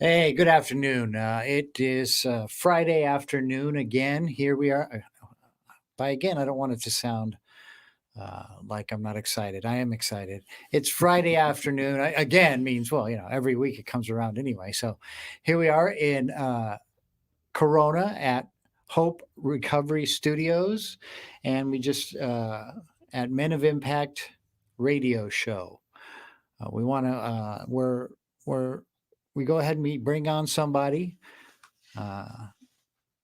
Hey, good afternoon. It is Friday afternoon again. Here we are. By again, I don't want it to sound like I'm not excited. I am excited. It's Friday afternoon. Again means, well, every week it comes around anyway. So here we are in Corona at Hope Recovery Studios, and we just at Men of Impact radio show. We want to, we're, we go ahead and bring on somebody uh,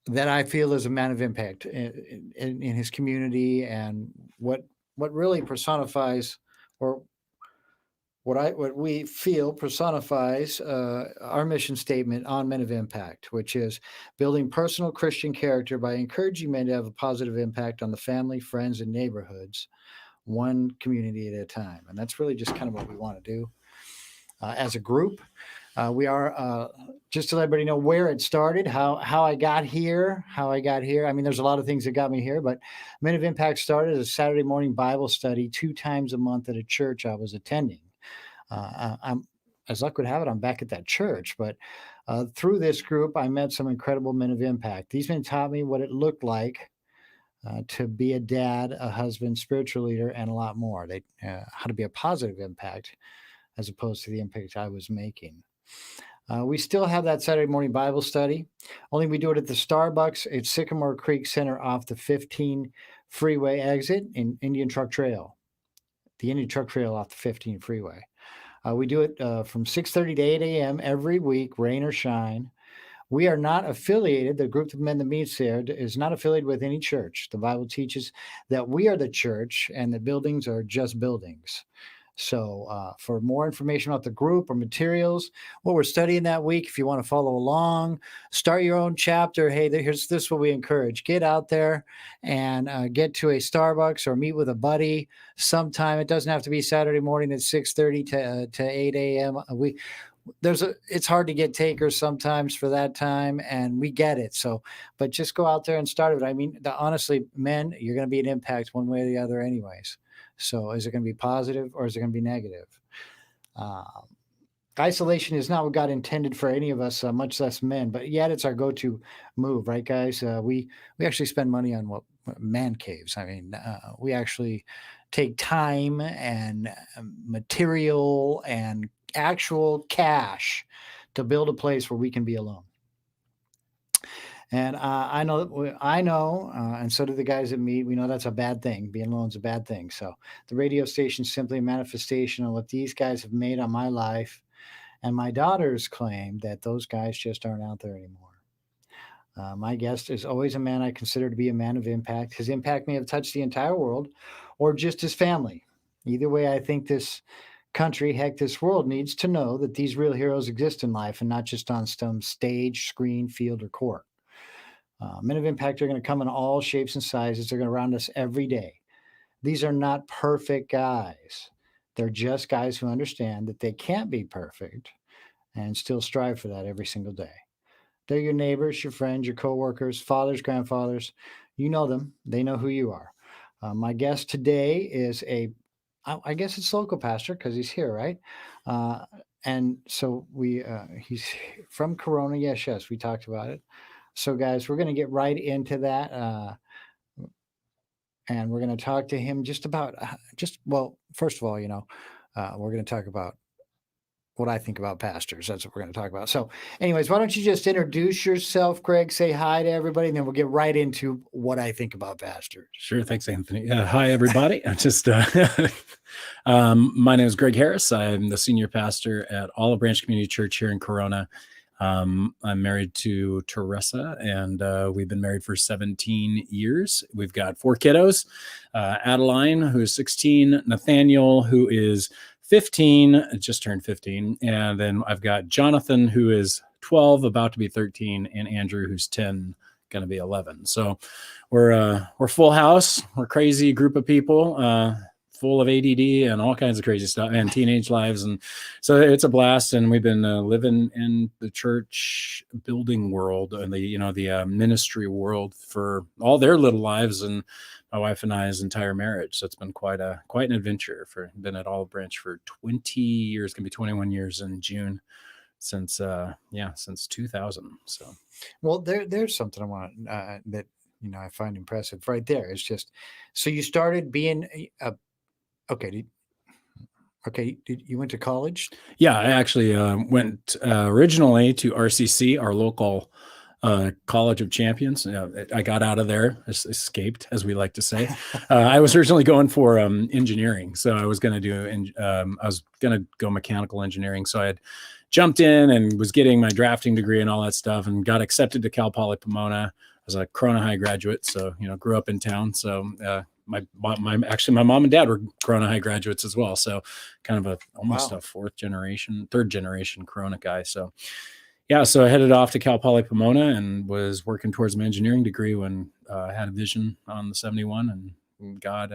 that I feel is a man of impact in his community, and what really personifies, or what we feel personifies our mission statement on Men of Impact, which is building personal Christian character by encouraging men to have a positive impact on the family, friends, and neighborhoods, one community at a time. And that's really just kind of what we want to do as a group. We are just to let everybody know where it started, how I got here, I mean, there's a lot of things that got me here, but Men of Impact started as a Saturday morning Bible study 2 times a month at a church I was attending. I'm, as luck would have it, I'm back at that church. But through this group, I met some incredible men of impact. These men taught me what it looked like to be a dad, a husband, spiritual leader, and a lot more. How to be a positive impact as opposed to the impact I was making. We still have that Saturday morning Bible study, only we do it at the Starbucks at Sycamore Creek Center off the 15 freeway exit in Indian Truck Trail, the Indian Truck Trail off the 15 freeway. We do it from 6:30 to 8 a.m. every week, rain or shine. We are not affiliated. The group of men that meets there is not affiliated with any church. The Bible teaches that we are the church and the buildings are just buildings. So for more information about the group or materials, what we're studying that week, if you want to follow along, start your own chapter. Hey, here's this what we encourage. Get out there and get to a Starbucks or meet with a buddy sometime. It doesn't have to be Saturday morning at 6:30 to 8 a.m. It's hard to get takers sometimes for that time, and we get it. So, but just go out there and start it. I mean, honestly, men, you're going to be an impact one way or the other anyways. So is it going to be positive or is it going to be negative? Um, Isolation is not what God intended for any of us, much less men, but yet it's our go-to move, right, guys? We actually spend money on man caves. I mean, we actually take time and material and actual cash to build a place where we can be alone. And I know, and so do the guys that meet. We know that's a bad thing. Being alone is a bad thing. So the radio station is simply a manifestation of what these guys have made on my life. And my daughters claim that those guys just aren't out there anymore. My guest is always a man I consider to be a man of impact. His impact may have touched the entire world or just his family. Either way, I think this country, heck, this world needs to know that these real heroes exist in life and not just on some stage, screen, field, or court. Men of impact are going to come in all shapes and sizes. They're going to round us every day. These are not perfect guys. They're just guys who understand that they can't be perfect and still strive for that every single day. They're your neighbors, your friends, your coworkers, fathers, grandfathers. You know them. They know who you are. My guest today is I guess it's local pastor because he's here, right? And so he's from Corona. Yes, we talked about it. So, guys, we're going to get right into that. And we're going to talk to him just about, well, first of all, we're going to talk about what I think about pastors. That's what we're going to talk about. So, anyways, why don't you just introduce yourself, Craig? Say hi to everybody, and then we'll get right into what I think about pastors. Sure. Thanks, Anthony. Hi, everybody. I'm just, my name is Greg Harris. I'm the senior pastor at Olive Branch Community Church here in Corona. I'm married to Teresa, and we've been married for 17 years. We've got 4 kiddos, Adeline, who is 16, Nathaniel, who is 15, just turned 15. And then I've got Jonathan, who is 12, about to be 13, and Andrew, who's 10, going to be 11. So we're full house. We're a crazy group of people, full of ADD and all kinds of crazy stuff and teenage lives. And so it's a blast. And we've been living in the church building world and the ministry world for all their little lives, and my wife and I's entire marriage. So it's been quite an adventure. Been at Olive Branch for 20 years, going to be 21 years in June. since since 2000. So Well, there's something I want that I find impressive right there. It's just so you started being okay. Okay, you went to college. yeah, I actually went originally to RCC, our local College of Champions. I got out of there, escaped, as we like to say. I was originally going for engineering, so I was going to I was going to go mechanical engineering. So I had jumped in and was getting my drafting degree and all that stuff, and got accepted to Cal Poly Pomona. I was a Corona High graduate, so grew up in town. So my mom and dad were Corona High graduates as well. So kind of almost a third generation Corona guy. So yeah, so I headed off to Cal Poly Pomona and was working towards my engineering degree when I had a vision on the 71, and God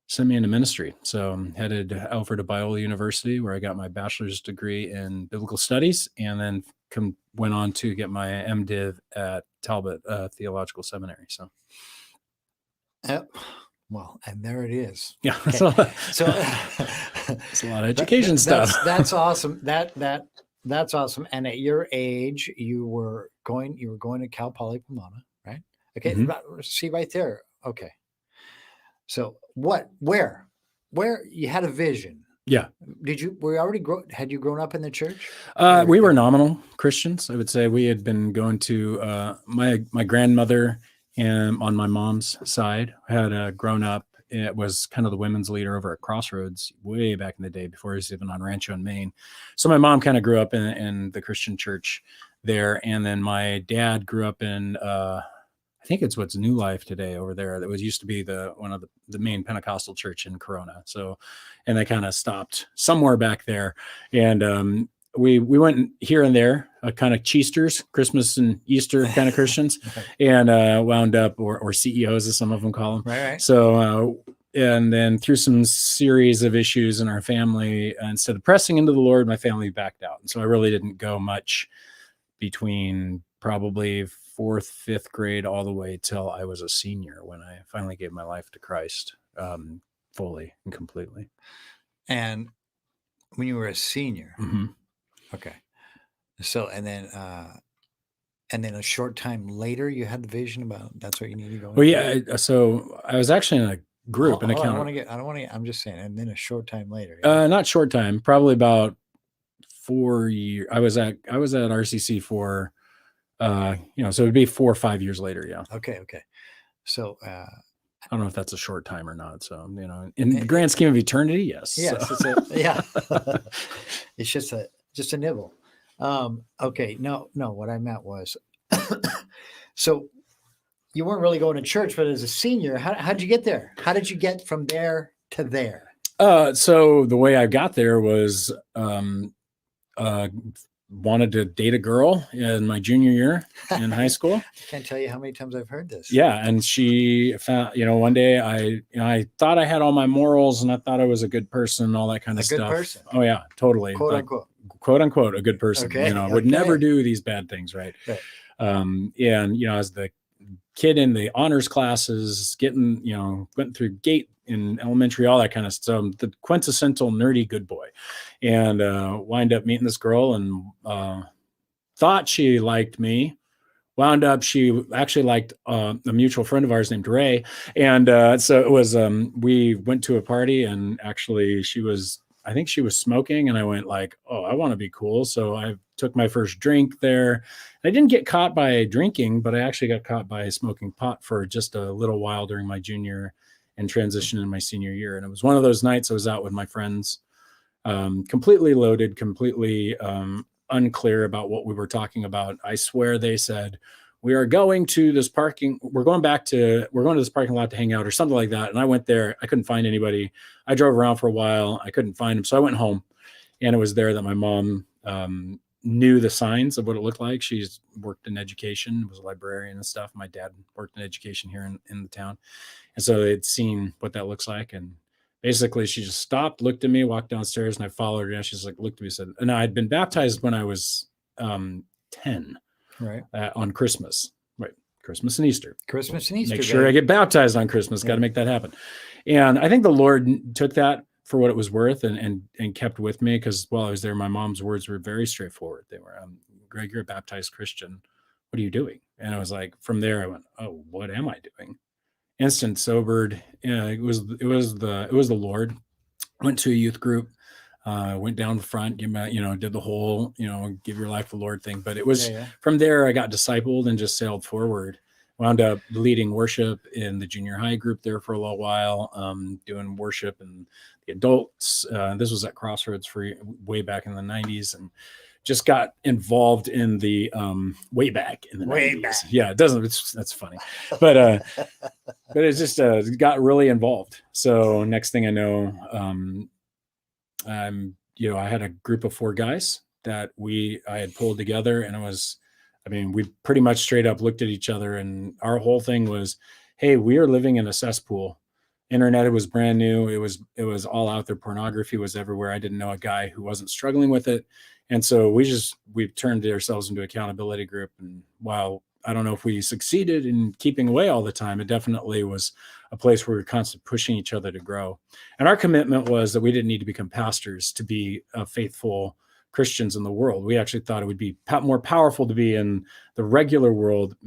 sent me into ministry. So I'm headed over to Biola University, where I got my bachelor's degree in biblical studies, and then went on to get my MDiv at Talbot Theological Seminary. So. Well, and there it is. Yeah. Okay. So it's a lot of education stuff. That's awesome. That's awesome. And at your age, you were going to Cal Poly Pomona, right? Okay. Mm-hmm. See right there. Okay. So where you had a vision? Yeah. Had you grown up in the church? We were nominal Christians. I would say we had been going to my grandmother, and on my mom's side had grown up. It was kind of the women's leader over at Crossroads way back in the day, before he was even on Rancho in Maine. So my mom kind of grew up in the Christian church there. And then my dad grew up in, I think it's what's New Life today over there. That used to be one of the main Pentecostal church in Corona. So, and they kind of stopped somewhere back there. And, we went here and there, kind of cheesters, Christmas and Easter kind of Christians, and wound up, or CEOs, as some of them call them. Right. So, and then through some series of issues in our family, instead of pressing into the Lord, my family backed out. And so I really didn't go much between probably 4th, 5th grade, all the way till I was a senior, when I finally gave my life to Christ fully and completely. And when you were a senior, mm-hmm. Okay. So, and then a short time later, you had the vision about that's what you need to go. Well, yeah. So I was actually in a group, I don't want to. I'm just saying. And then a short time later. Not short time. Probably about 4 years. I was at RCC for, so it'd be 4 or 5 years later. Yeah. Okay. So. I don't know if that's a short time or not. So, in the grand scheme of eternity, yes. Yes. So. It's just a nibble. Okay. No, what I meant was, so you weren't really going to church, but as a senior, how'd you get there? How did you get from there to there? So the way I got there was, wanted to date a girl in my junior year in high school. I can't tell you how many times I've heard this. Yeah. And she found, one day I thought I had all my morals, and I thought I was a good person, all that kind of stuff. A good person. Oh yeah, totally. Quote unquote, a good person, would never do these bad things. Right. And, as the kid in the honors classes, went through GATE in elementary, all that kind of stuff. So the quintessential nerdy good boy, and wind up meeting this girl, and thought she liked me. Wound up, she actually liked a mutual friend of ours named Ray. And so it was, we went to a party, and actually I think she was smoking, and I went like, oh, I want to be cool. So I took my first drink there. I didn't get caught by drinking, but I actually got caught by smoking pot for just a little while during my junior and transition in my senior year. And it was one of those nights I was out with my friends, completely loaded, completely unclear about what we were talking about. I swear they said, we're going to this parking lot to hang out, or something like that. And I went there. I couldn't find anybody. I drove around for a while. I couldn't find them. So I went home, and it was there that my mom knew the signs of what it looked like. She's worked in education, was a librarian and stuff. My dad worked in education here in the town. And so they'd seen what that looks like. And basically she just stopped, looked at me, walked downstairs, and I followed her. And she's like, looked at me and said, and I'd been baptized when I was 10. Right. On Christmas, right? Christmas and Easter. Make sure I get baptized on Christmas. Got to make that happen. And I think the Lord took that for what it was worth, and kept with me, because while I was there, my mom's words were very straightforward. They were, "Greg, you're a baptized Christian. What are you doing?" And I was like, from there, I went, "Oh, what am I doing?" Instant sobered. Yeah, it was the Lord. Went to a youth group, went down the front, did the whole, give your life to the Lord thing. But it Yeah, was yeah. from there I got discipled and just sailed forward. Wound up leading worship in the junior high group there for a little while, doing worship and the adults. This was at Crossroads for way back in the 90s, and just got involved in the way back in the Way 90s. back. Yeah, it doesn't. That's funny, but but it's just got really involved. So next thing I know, I had a group of 4 guys that I had pulled together, and we pretty much straight up looked at each other, and our whole thing was, hey, we are living in a cesspool. Internet, it was brand new. It was all out there. Pornography was everywhere. I didn't know a guy who wasn't struggling with it. And so we turned ourselves into an accountability group. And while I don't know if we succeeded in keeping away all the time, it definitely was a place where we were constantly pushing each other to grow. And our commitment was that we didn't need to become pastors to be faithful Christians in the world. We actually thought it would be more powerful to be in the regular world,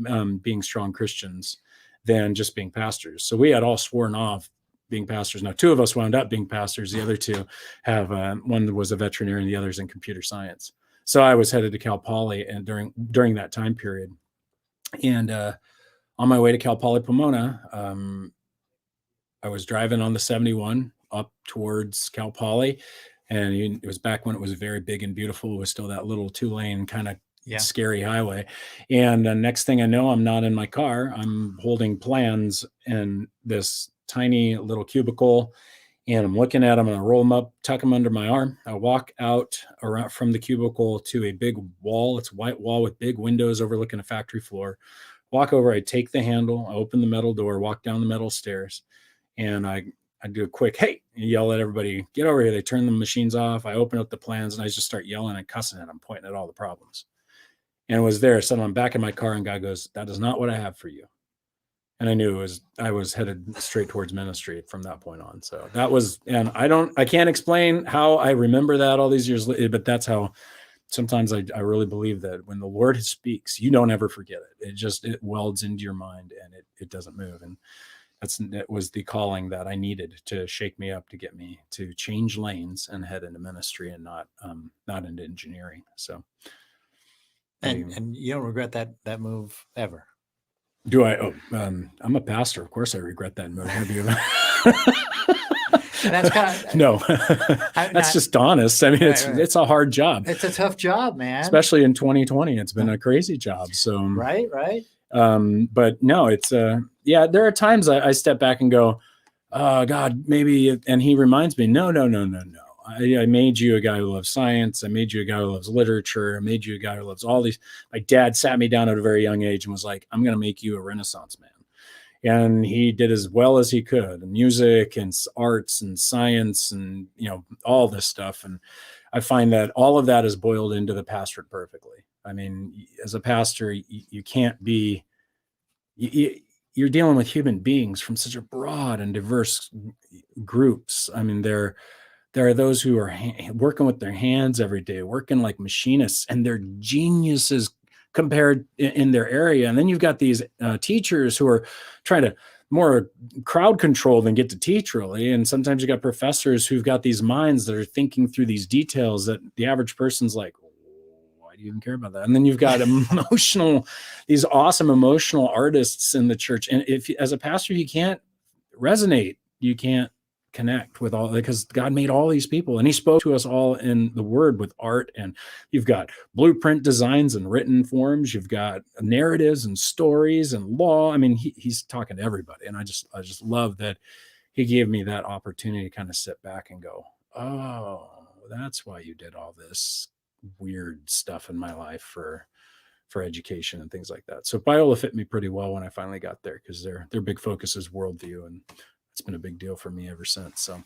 being strong Christians, than just being pastors. So we had all sworn off being pastors. Now, 2 of us wound up being pastors. The other 2 have one was a veterinarian, the other's in computer science. So I was headed to Cal Poly, and during that time period, and on my way to Cal Poly Pomona, I was driving on the 71 up towards Cal Poly, and it was back when it was very big and beautiful. It was still that little 2-lane kind of scary highway. And the next thing I know, I'm not in my car. I'm holding plans in this tiny little cubicle, and I'm looking at them, and I roll them up, tuck them under my arm. I walk out around from the cubicle to a big wall. It's a white wall with big windows overlooking a factory floor. Walk over, I take the handle, I open the metal door, walk down the metal stairs, and I do a quick, hey, and yell at everybody, get over here. They turn the machines off. I open up the plans, and I just start yelling and cussing at them, pointing at all the problems. And it was there. So I'm back in my car, and God goes, that is not what I have for you. And I knew I was headed straight towards ministry from that point on. So that was, and I can't explain how I remember that all these years later, but that's how sometimes I really believe that when the Lord speaks, you don't ever forget it. It welds into your mind, and it doesn't move. And it was the calling that I needed to shake me up, to get me to change lanes and head into ministry, and not into engineering. So, And you don't regret that move ever? do I? Oh, I'm a pastor. Of course, I regret that move. Have you? That's kind of No, that's just honest. I mean, Right. it's a hard job. It's a tough job, man. Especially in 2020, it's been a crazy job. So right. But no, it's there are times I step back and go, oh God, maybe, and he reminds me, no. I made you a guy who loves science. I made you a guy who loves literature. I made you a guy who loves all these. My dad sat me down at a very young age and was like, I'm going to make you a Renaissance man. And he did as well as he could, music and arts and science and, all this stuff. And I find that all of that is boiled into the pastorate perfectly. I mean, as a pastor, you can't be, you're dealing with human beings from such a broad and diverse groups. I mean, there are those who are working with their hands every day, working like machinists, and they're geniuses compared in their area. And then you've got these teachers who are trying to more crowd control than get to teach, really. And sometimes you got professors who've got these minds that are thinking through these details that the average person's like, why do you even care about that? And then you've got these awesome emotional artists in the church. And if, as a pastor, you can't resonate, you can't connect with all, because God made all these people, and he spoke to us all in the word with art. And you've got blueprint designs and written forms, you've got narratives and stories and law. I mean, he's talking to everybody. And I just love that he gave me that opportunity to kind of sit back and go, oh, that's why you did all this weird stuff in my life for education and things like that. So Biola fit me pretty well when I finally got there, because their big focus is worldview, and it's been a big deal for me ever since. So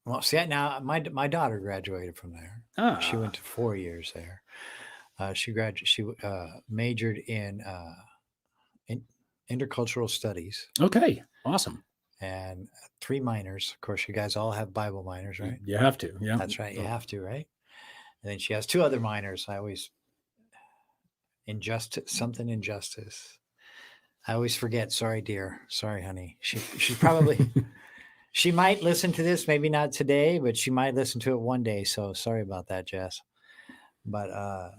well, see, now my daughter graduated from there. She went to 4 years there. She majored in intercultural studies. Okay, awesome. and 3 minors. Of course, you guys all have Bible minors, right? You have to. Yeah. That's right. You have to, right? And then she has 2 other minors. I always injustice. I always forget. Sorry, dear. Sorry, honey. She probably she might listen to this, maybe not today, but she might listen to it one day. So sorry about that, Jess. But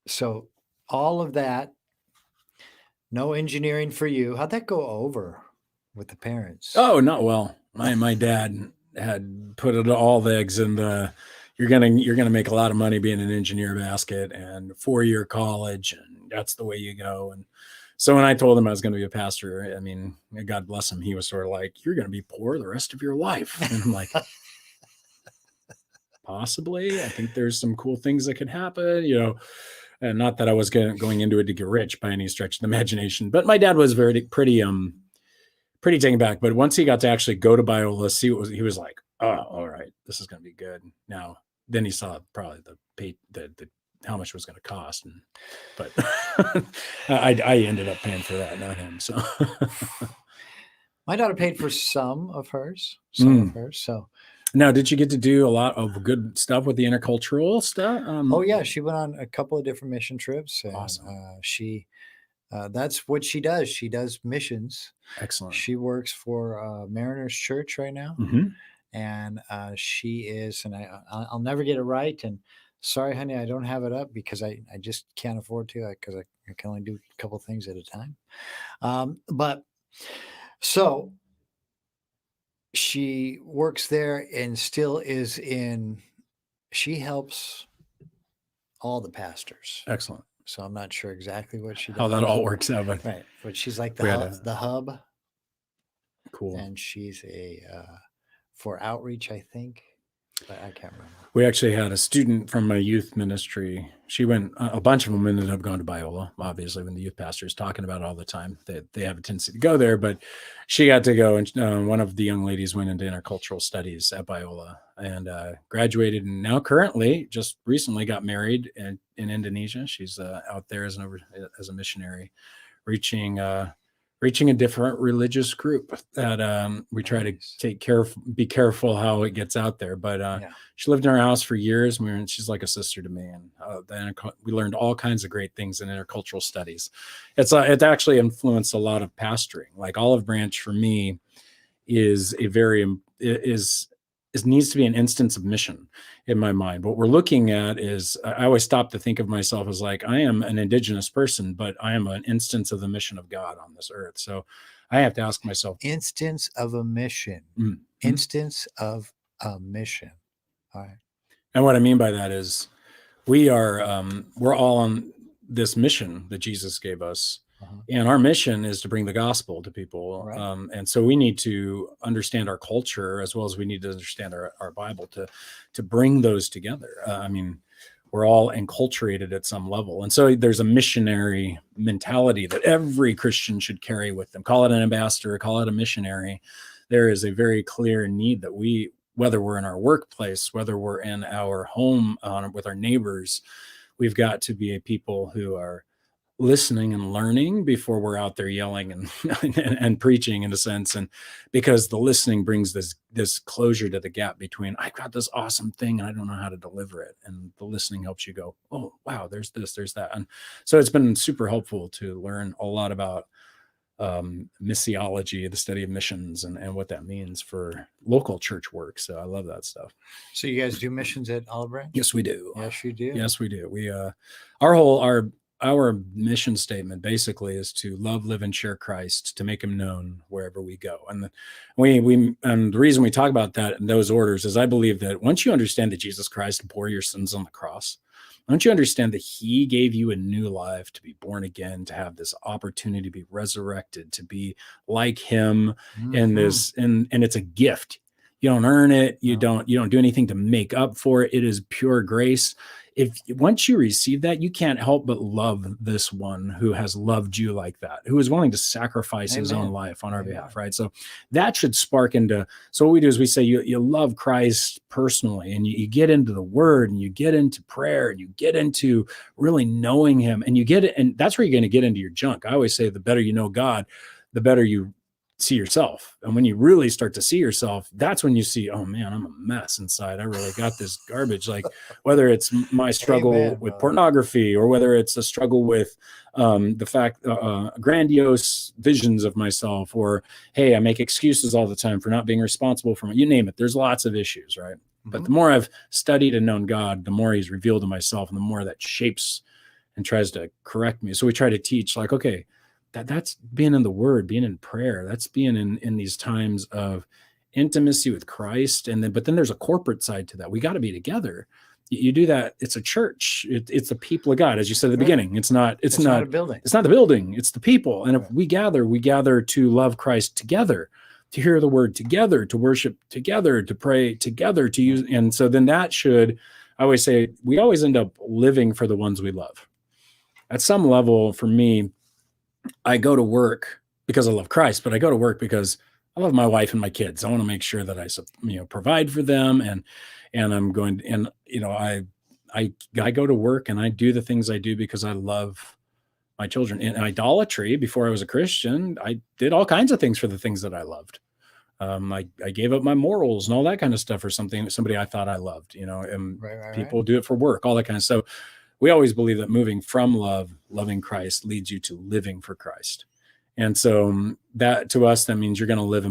so all of that, no engineering for you. How'd that go over with the parents? Oh, not well. My dad had put all the eggs in the you're gonna make a lot of money being an engineer basket and 4-year college, and that's the way you go. And so when I told him I was going to be a pastor, I mean, God bless him, he was sort of like, "You're going to be poor the rest of your life," and I'm like, possibly. I think there's some cool things that could happen, and not that I was going into it to get rich by any stretch of the imagination. But my dad was pretty taken back. But once he got to actually go to Biola, see what was, he was like, "Oh, all right, this is going to be good." Now, then he saw probably the how much it was going to cost, but I ended up paying for that, not him. So My daughter paid for some of hers. So now, did you get to do a lot of good stuff with the intercultural stuff? oh yeah, she went on a couple of different mission trips, and Awesome. that's what she does. She does missions. Excellent. She works for Mariners Church right now, and she is, and I'll never get it right. And sorry, honey, I don't have it up because I just can't afford to, because I can only do a couple things at a time. But so she works there and still is she helps all the pastors. Excellent. So I'm not sure exactly what she does. How that all works out, but right. But she's like the hub. Cool. And she's for outreach, I think. But I can't remember. We actually had a student from my youth ministry. She went, a bunch of them ended up going to Biola, obviously, when the youth pastor is talking about it all the time, that they have a tendency to go there. But she got to go, and one of the young ladies went into intercultural studies at Biola and graduated. And now currently, just recently got married in Indonesia. She's out there as a missionary, reaching a different religious group that we try to be careful how it gets out there. But she lived in our house for years. She's like a sister to me. And then we learned all kinds of great things in intercultural studies. It's actually influenced a lot of pastoring. Like Olive Branch for me is needs to be an instance of mission in my mind. What we're looking at is, I always stop to think of myself as like, I am an indigenous person, but I am an instance of the mission of God on this earth. So I have to ask myself, instance of a mission, instance of a mission. All right. And what I mean by that is we're all on this mission that Jesus gave us. And our mission is to bring the gospel to people. Right. And so we need to understand our culture as well as we need to understand our Bible to bring those together. I mean, we're all enculturated at some level. And so there's a missionary mentality that every Christian should carry with them. Call it an ambassador, call it a missionary. There is a very clear need that whether we're in our workplace, whether we're in our home with our neighbors, we've got to be a people who are listening and learning before we're out there yelling and preaching, in a sense. And because the listening brings this closure to the gap between, I've got this awesome thing and I don't know how to deliver it. And the listening helps you go, oh, wow, there's this, there's that. And so it's been super helpful to learn a lot about missiology, the study of missions, and what that means for local church work. So I love that stuff. So you guys do missions at Olive Branch? Yes, we do. Yes, you do. Yes, we do. We our mission statement basically is to love, live, and share Christ, to make him known wherever we go. And and the reason we talk about that in those orders is I believe that once you understand that Jesus Christ bore your sins on the cross, once you understand that he gave you a new life, to be born again, to have this opportunity to be resurrected, to be like him in this, and it's a gift. You don't earn it. You don't do anything to make up for it. It is pure grace. Once you receive that, you can't help but love this one who has loved you like that, who is willing to sacrifice his own life on our behalf, right? So that should spark into, so what we do is we say you love Christ personally, and you get into the word, and you get into prayer, and you get into really knowing him, and and that's where you're going to get into your junk. I always say the better you know God, the better you see yourself. And when you really start to see yourself, that's when you see, oh man, I'm a mess inside. I really got this garbage. Like whether it's my struggle Amen, with brother. pornography, or whether it's a struggle with the fact, grandiose visions of myself, or, hey, I make excuses all the time for not being responsible for you name it. There's lots of issues, right? But the more I've studied and known God, the more he's revealed to myself, and the more that shapes and tries to correct me. So we try to teach, like, okay, that's being in the word, being in prayer, that's being in these times of intimacy with Christ. And then, but then there's a corporate side to that. We got to be together. You do that. It's a church. It's the people of God, as you said at the beginning. It's not a building. It's not the building. It's the people. And if we gather to love Christ together, to hear the word together, to worship together, to pray together, to use. And so then that should, I always say, we always end up living for the ones we love. At some level, for me, I go to work because I love Christ, but I go to work because I love my wife and my kids. I want to make sure that I provide for them, and I'm going, and I go to work and I do the things I do because I love my children. In idolatry, before I was a Christian, I did all kinds of things for the things that I loved. I gave up my morals and all that kind of stuff for somebody I thought I loved, and people do it for work, all that kind of stuff. We always believe that moving from loving Christ leads you to living for Christ. And so that, to us, that means you're going to live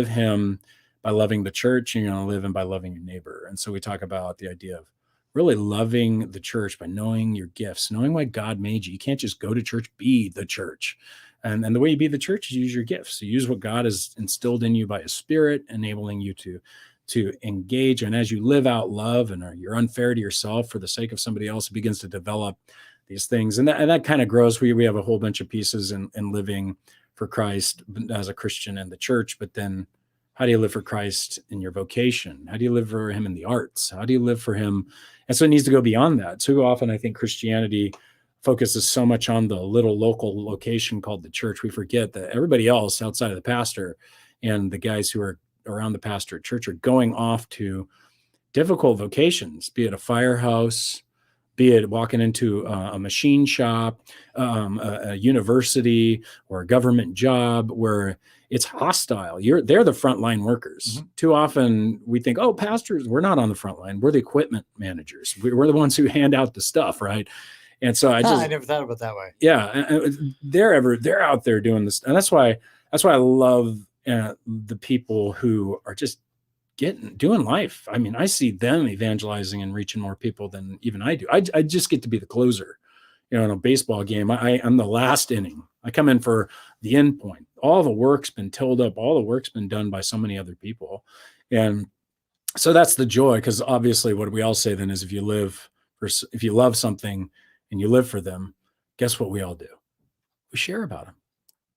him by loving the church, and you're going to live him by loving your neighbor. And so we talk about the idea of really loving the church by knowing your gifts, knowing why God made you. You can't just go to church, be the church. And the way you be the church is use your gifts. So use what God has instilled in you by his Spirit, enabling you to engage. And as you live out love and you're unfair to yourself for the sake of somebody else, it begins to develop these things. And that kind of grows. We have a whole bunch of pieces in living for Christ as a Christian in the church. But then how do you live for Christ in your vocation? How do you live for him in the arts? How do you live for him? And so it needs to go beyond that. Too often, I think Christianity focuses so much on the little local location called the church. We forget that everybody else outside of the pastor and the guys who are around the pastor at church are going off to difficult vocations, be it a firehouse, be it walking into a machine shop, a university, or a government job where it's hostile. They're the frontline workers. Too often we think, oh, pastors, we're not on the front line. We're the equipment managers. We're the ones who hand out the stuff, right? And so I never thought about it that way. Yeah, they're out there doing this, and that's why I love the people who are just doing life. I mean, I see them evangelizing and reaching more people than even I do. I just get to be the closer. In a baseball game, I'm the last inning. I come in for the end point. All the work's been tilled up. All the work's been done by so many other people. And so that's the joy, because obviously what we all say then is if you love something and you live for them, guess what we all do? We share about them.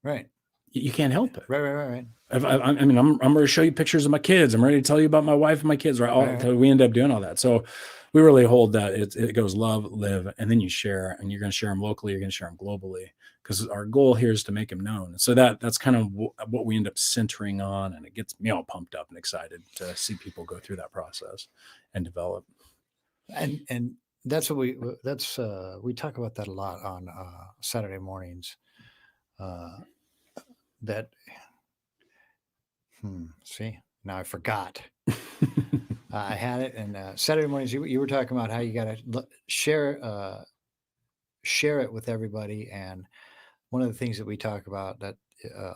Right. You can't help it. Right. I mean, I'm going to show you pictures of my kids. I'm ready to tell you about my wife and my kids. Right. We end up doing all that. So we really hold that it goes love, live, and then you share, and you're going to share them locally. You're going to share them globally, because our goal here is to make them known. So that's kind of what we end up centering on. And it gets me all pumped up and excited to see people go through that process and develop. And that's what we talk about that a lot on Saturday mornings. See, now I forgot. I had it, and Saturday mornings you were talking about how you got to share it with everybody. And one of the things that we talk about that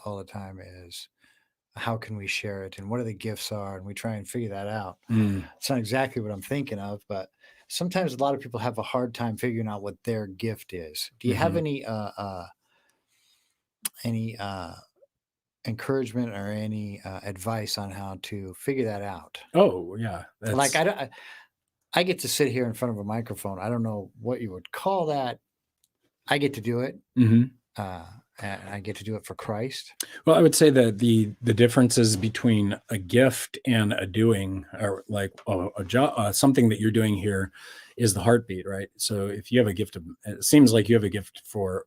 all the time is how can we share it, and what are the gifts are, and we try and figure that out. It's not exactly what I'm thinking of, but sometimes a lot of people have a hard time figuring out what their gift is. Do you have any encouragement or any advice on how to figure that out? Oh yeah, like I get to sit here in front of a microphone. I don't know what you would call that. I get to do it. And I get to do it for Christ. Well, I would say that the differences between a gift and a doing, or like a job, something that you're doing here, is the heartbeat, right? So if you have a gift it seems like you have a gift for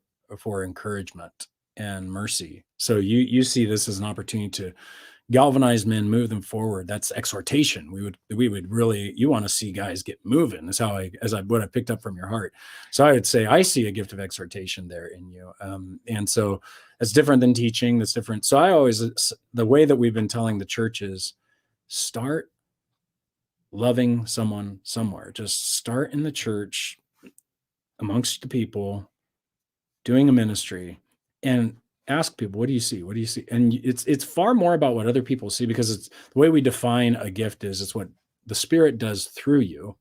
encouragement and mercy. So you see this as an opportunity to galvanize men, move them forward. That's exhortation. We would really, you want to see guys get moving. That's how what I picked up from your heart. So I would say I see a gift of exhortation there in you. And so it's different than teaching. That's different. So the way that we've been telling the church is start loving someone somewhere. Just start in the church amongst the people doing a ministry and ask people, what do you see? What do you see? And it's far more about what other people see, because it's the way we define a gift is it's what the Spirit does through you.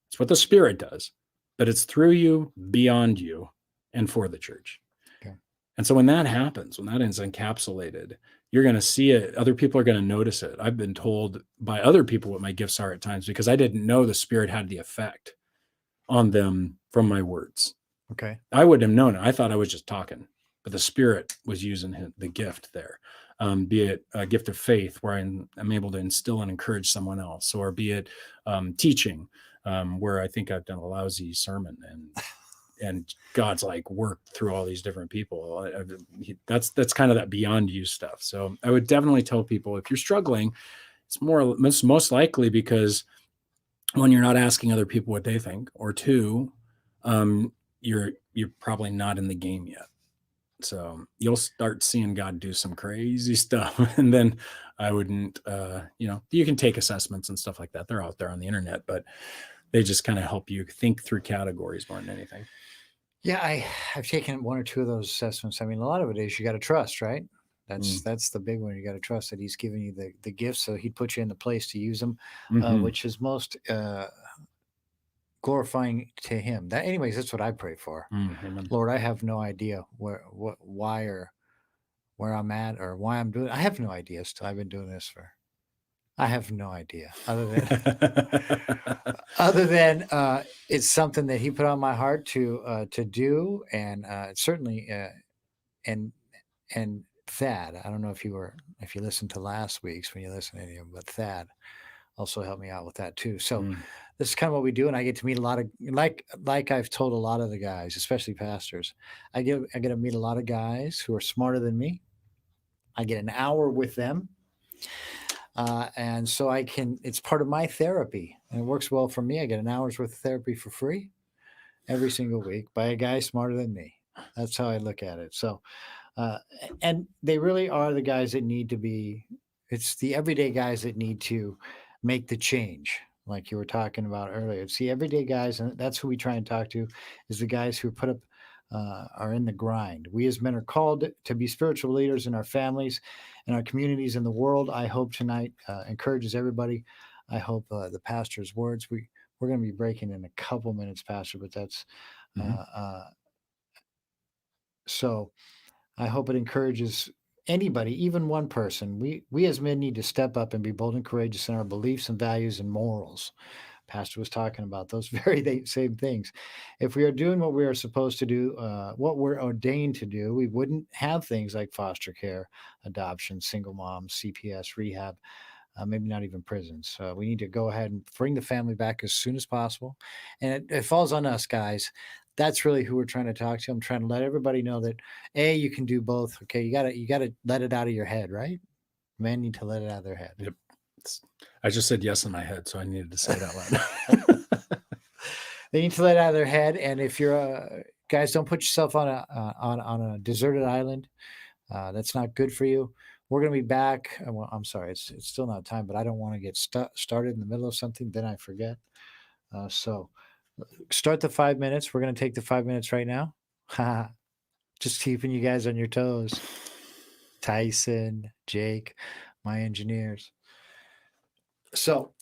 It's what the Spirit does, but it's through you, beyond you, and for the church. Okay. And so when that happens, when that is encapsulated, you're going to see it. Other people are going to notice it. I've been told by other people what my gifts are at times because I didn't know the Spirit had the effect on them from my words. Okay. I wouldn't have known it. I thought I was just talking, but the Spirit was using the gift there. Be it a gift of faith where I'm able to instill and encourage someone else, or be it teaching, where I think I've done a lousy sermon and God's like worked through all these different people. That's kind of that beyond you stuff. So I would definitely tell people, if you're struggling, it's most likely because, one, you're not asking other people what they think, or two, you're probably not in the game yet. So you'll start seeing God do some crazy stuff. And then I wouldn't, you can take assessments and stuff like that. They're out there on the internet, but they just kind of help you think through categories more than anything. Yeah, I've taken one or two of those assessments. I mean, a lot of it is you got to trust, right? Mm. That's the big one. You got to trust that he's giving you the gifts, so he'd put you in the place to use them, Hmm. which is most glorifying to him. That, anyways, that's what I pray for. Amen. Lord, I have no idea why, or where I'm at, or why I'm doing. I have no idea. Still, I've been doing this for. I have no idea, it's something that he put on my heart to do, and certainly and and Thad. I don't know if you listened to last week's, when you listen to any of them, but Thad also helped me out with that too. So Mm. this is kind of what we do, and I get to meet a lot of, like I've told a lot of the guys, especially pastors. I get to meet a lot of guys who are smarter than me. I get an hour with them, and so I can. It's part of my therapy, and it works well for me. I get an hour's worth of therapy for free every single week by a guy smarter than me. That's how I look at it. So, uh, and they really are the guys that need to be. It's the everyday guys that need to make the change, like you were talking about earlier. It's the everyday guys, and that's who we try and talk to. Is the guys who put up. Are in the grind. We as men are called to be spiritual leaders in our families, in our communities, in the world. I hope tonight encourages everybody. I hope the pastor's words. We're going to be breaking in a couple minutes, Pastor, but that's Hmm. uh, uh, so. I hope it encourages anybody, even one person. We as men need to step up and be bold and courageous in our beliefs and values and morals. Pastor was talking about those same things. If we are doing what we are supposed to do, what we're ordained to do, we wouldn't have things like foster care, adoption, single moms, CPS, rehab, maybe not even prisons. We need to go ahead and bring the family back as soon as possible. And it falls on us, guys. That's really who we're trying to talk to. I'm trying to let everybody know that you can do both. Okay, you gotta let it out of your head, right? Men need to let it out of their head. Yep. I just said yes in my head, so I needed to say it out loud. They need to let it out of their head. And if you're guys, don't put yourself on on a deserted island. That's not good for you. We're going to be back. Well, I'm sorry, it's still not time, but I don't want to get started in the middle of something, then I forget. So start the 5 minutes. We're going to take the 5 minutes right now. Just keeping you guys on your toes. Tyson, Jake, my engineers. So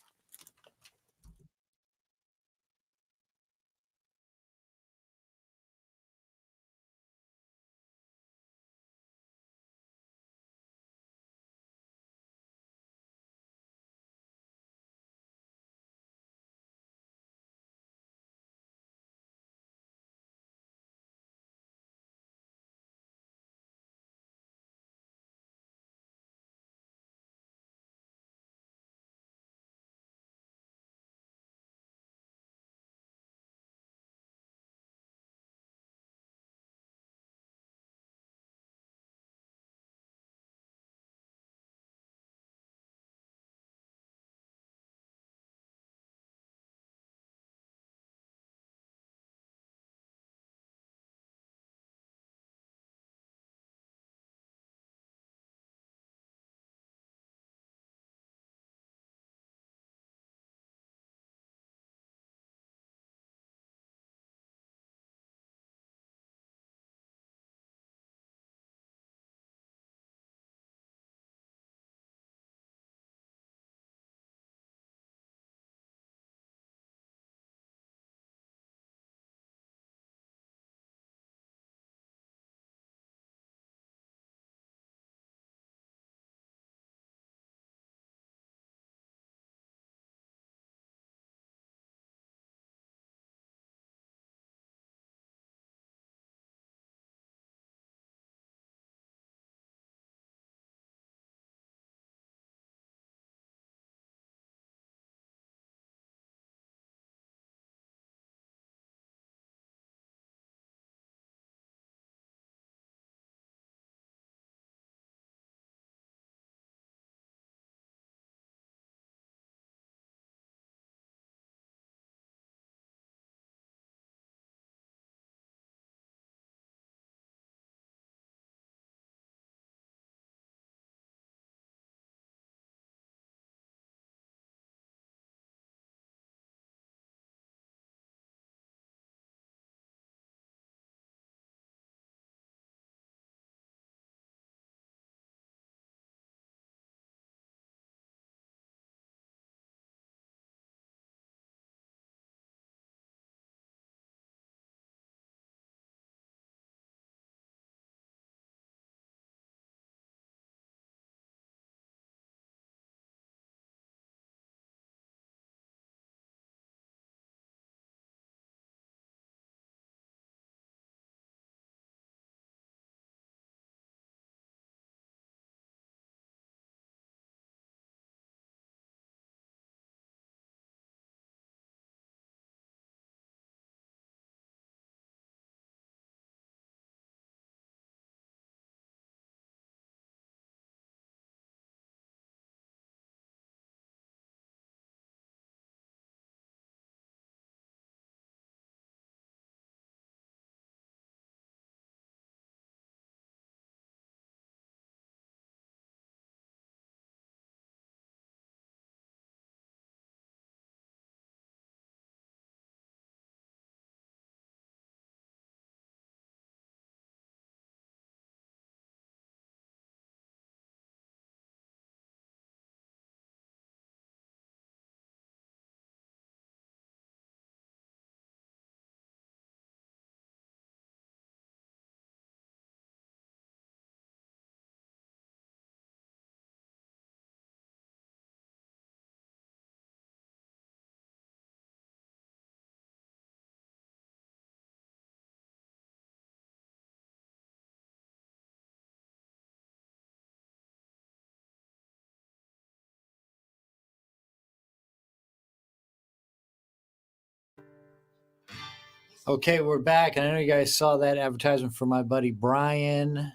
Okay, we're back, and I know you guys saw that advertisement for my buddy Brian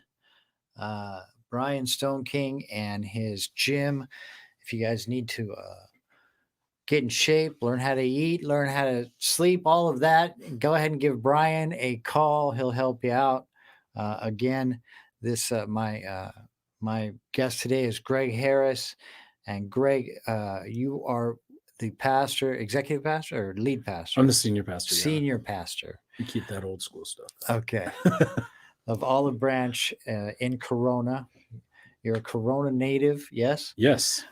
Stone King and his gym. If you guys need to get in shape, learn how to eat, learn how to sleep, all of that, go ahead and give Brian a call. He'll help you out. Again, this my guest today is Greg Harris, and Greg, you are the pastor, executive pastor, or lead pastor? I'm the senior pastor. Senior pastor. We keep that old school stuff. Okay. Of Olive Branch in Corona. You're a Corona native, yes? Yes.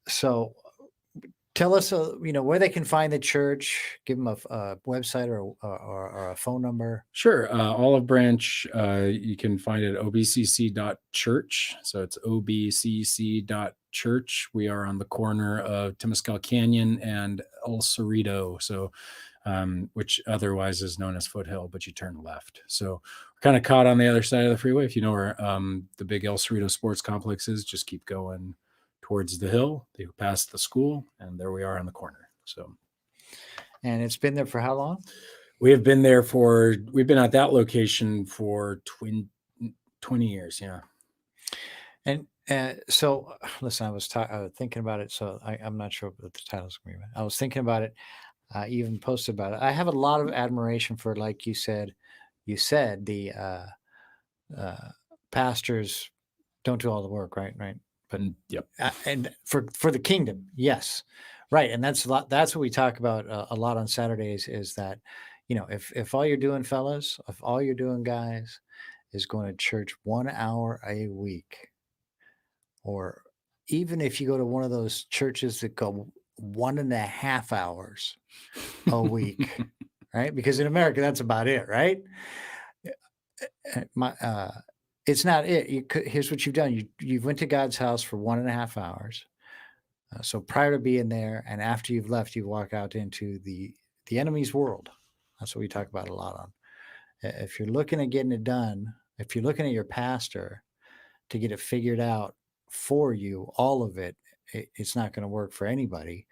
So tell us, where they can find the church. Give them a website or a phone number. Sure. Olive Branch, you can find it at obcc.church. So it's obcc.church. We are on the corner of Temescal Canyon and El Cerrito. So, which otherwise is known as Foothill, but you turn left. So we're kind of caught on the other side of the freeway. If you know where the big El Cerrito Sports Complex is, just keep going towards the hill. You pass the school, and there we are on the corner. So, and it's been there for how long? We've been at that location for 20 years. Yeah. And so, listen, I was thinking about it. So I'm not sure what the title's going to be. I was thinking about it. I even posted about it. I have a lot of admiration for, like you said, the pastors don't do all the work, right? But yep. And for the kingdom, yes, right. And that's what we talk about a lot on Saturdays. Is that, if all you're doing, fellas, if all you're doing, guys, is going to church 1 hour a week, or even if you go to one of those churches that go 1.5 hours a week, right? Because in America, that's about it, right? It's not it. Here's what you've done. You went to God's house for 1.5 hours. So prior to being there, and after you've left, you walk out into the enemy's world. That's what we talk about a lot on. If you're looking at getting it done, if you're looking at your pastor to get it figured out for you, all of it, it's not going to work for anybody.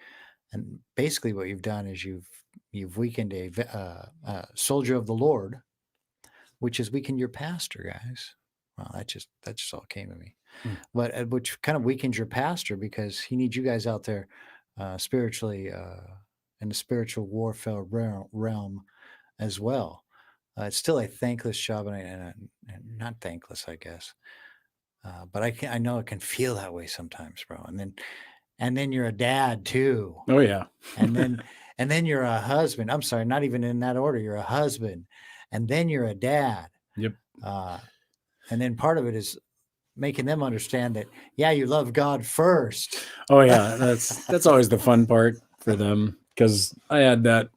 And basically, what you've done is you've weakened a soldier of the Lord, which is weakened your pastor, guys. Well, that just all came to me. But which kind of weakens your pastor, because he needs you guys out there spiritually in the spiritual warfare realm as well. It's still a thankless job, and not thankless, I guess. But I know it can feel that way sometimes, bro. And then you're a dad too. Oh yeah. and then you're a husband. I'm sorry, not even in that order. You're a husband, and then you're a dad. Yep. And then part of it is making them understand that, yeah, you love God first. Oh yeah, that's always the fun part for them, because I had a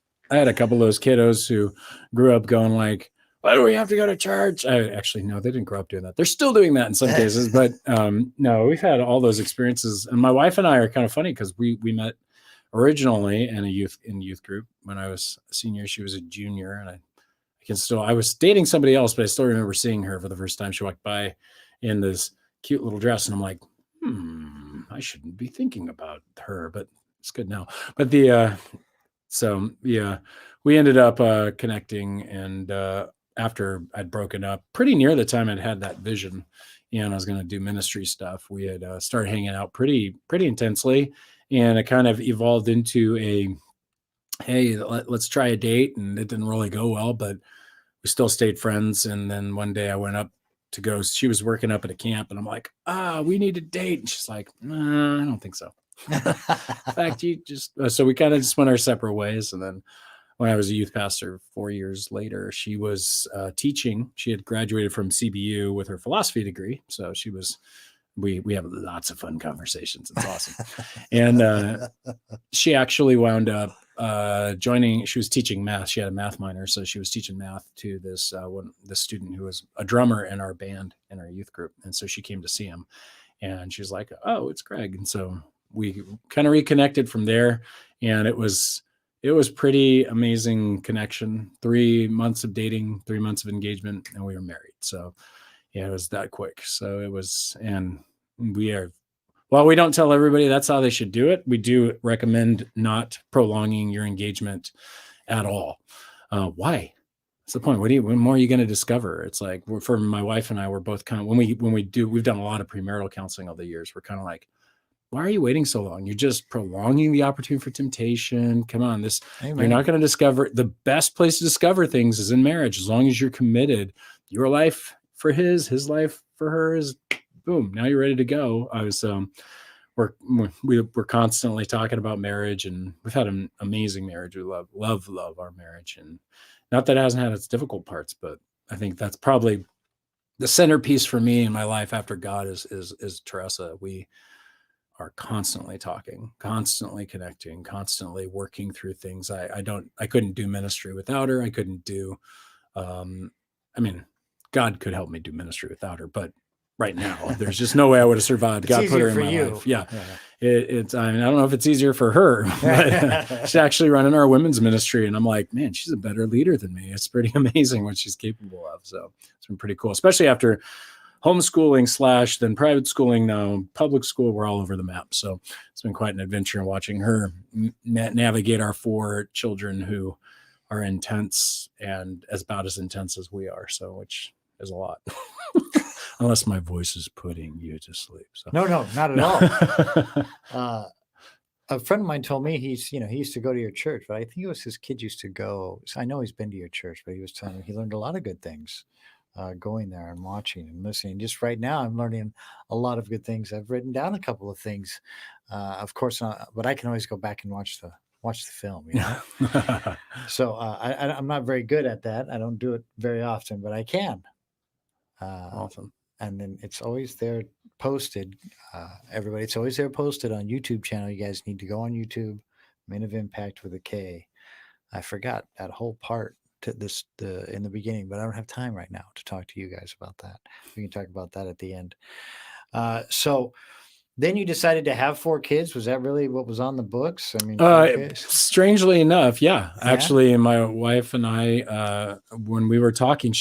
couple of those kiddos who grew up going like, why do we have to go to church? No, they didn't grow up doing that. They're still doing that in some cases, but no, we've had all those experiences. And my wife and I are kind of funny, because we met originally in youth group when I was a senior. She was a junior, and I was dating somebody else, but I still remember seeing her for the first time. She walked by in this cute little dress, and I'm like, I shouldn't be thinking about her, but it's good now. But so yeah, we ended up connecting, and after I'd broken up, pretty near the time I'd had that vision, and I was going to do ministry stuff, we had started hanging out pretty intensely, and it kind of evolved into hey, let's try a date, and it didn't really go well, but we still stayed friends. And then one day I went up to go. She was working up at a camp, and I'm like, we need a date, and she's like, nah, I don't think so. In fact, so we kind of just went our separate ways. And then when I was a youth pastor 4 years later, she was teaching. She had graduated from CBU with her philosophy degree. So we have lots of fun conversations. It's awesome. And she actually wound up joining. She was teaching math. She had a math minor, so she was teaching math to this student who was a drummer in our band, in our youth group. And so she came to see him, and she was like, oh, it's Greg. And so we kind of reconnected from there, and it was pretty amazing connection. 3 months of dating, 3 months of engagement, and we were married. So yeah, it was that quick. So it was, and well, we don't tell everybody that's how they should do it. We do recommend not prolonging your engagement at all. Why? What's the point? What more are you going to discover? It's like, for my wife and I, we're both kind of, we've done a lot of premarital counseling over the years. We're kind of like, why are you waiting so long? You're just prolonging the opportunity for temptation. Come on, Amen. You're not going to discover. The best place to discover things is in marriage. As long as you're committed, your life for his life for hers, boom, now you're ready to go. We're constantly talking about marriage, and we've had an amazing marriage. We love our marriage, and not that it hasn't had its difficult parts, but I think that's probably the centerpiece for me in my life after God is Teresa. We are constantly talking, constantly connecting, constantly working through things. I couldn't do ministry without her. I couldn't do, I mean, God could help me do ministry without her, but right now there's just no way I would have survived. God put her in my life. Yeah. It's, I mean, I don't know if it's easier for her, but she's actually running our women's ministry. And I'm like, man, she's a better leader than me. It's pretty amazing what she's capable of. So it's been pretty cool, especially after homeschooling / then private schooling, now public school. We're all over the map. So it's been quite an adventure watching her navigate our 4 children who are intense and about as intense as we are. So, which is a lot. Unless my voice is putting you to sleep. So. No, not at all. A friend of mine told me he used to go to your church, but I think it was his kids used to go. So I know he's been to your church, but he was telling me he learned a lot of good things going there and watching and listening. Just right now, I'm learning a lot of good things. I've written down a couple of things, of course, but I can always go back and watch the film. So I'm not very good at that. I don't do it very often, but I can. Awesome. And then it's always there posted. Everybody, it's always there posted on YouTube channel. You guys need to go on YouTube, Men of Impact with a K. I forgot that whole part in the beginning, but I don't have time right now to talk to you guys about that. We can talk about that at the end. So then you decided to have 4 kids. Was that really what was on the books? I mean, strangely enough, yeah. Actually, my wife and I, when we were talking,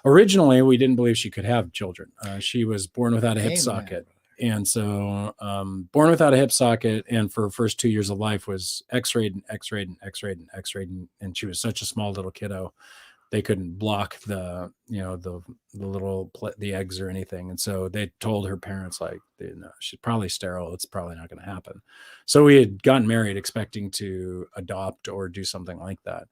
originally we didn't believe she could have children. She was born without a hip socket. And so born without a hip socket, and for her first 2 years of life was x-rayed, and she was such a small little kiddo, they couldn't block the eggs or anything. And so they told her parents, like, she's probably sterile. It's probably not going to happen. So we had gotten married expecting to adopt or do something like that.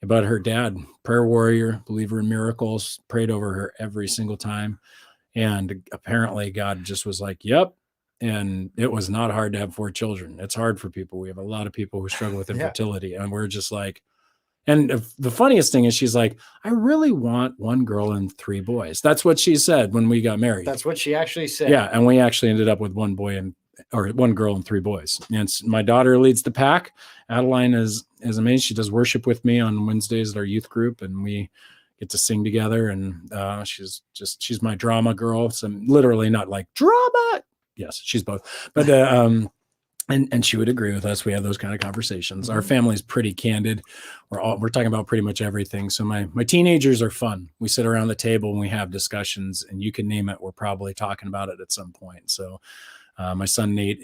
But her dad, prayer warrior, believer in miracles, prayed over her every single time. And apparently God just was like, yep. And it was not hard to have 4 children. It's hard for people. We have a lot of people who struggle with infertility. And we're just like, and the funniest thing is she's like, I really want 1 girl and 3 boys. That's what she said when we got married. That's what she actually said. Yeah. And we actually ended up with 1 girl and 3 boys. And my daughter leads the pack. Adeline is amazing. She does worship with me on Wednesdays at our youth group, and we get to sing together. And she's my drama girl. So literally not like drama. Yes, she's both. But and she would agree with us. We have those kind of conversations. Our family's pretty candid. We're talking about pretty much everything. So my teenagers are fun. We sit around the table and we have discussions, and you can name it, we're probably talking about it at some point. So my son Nate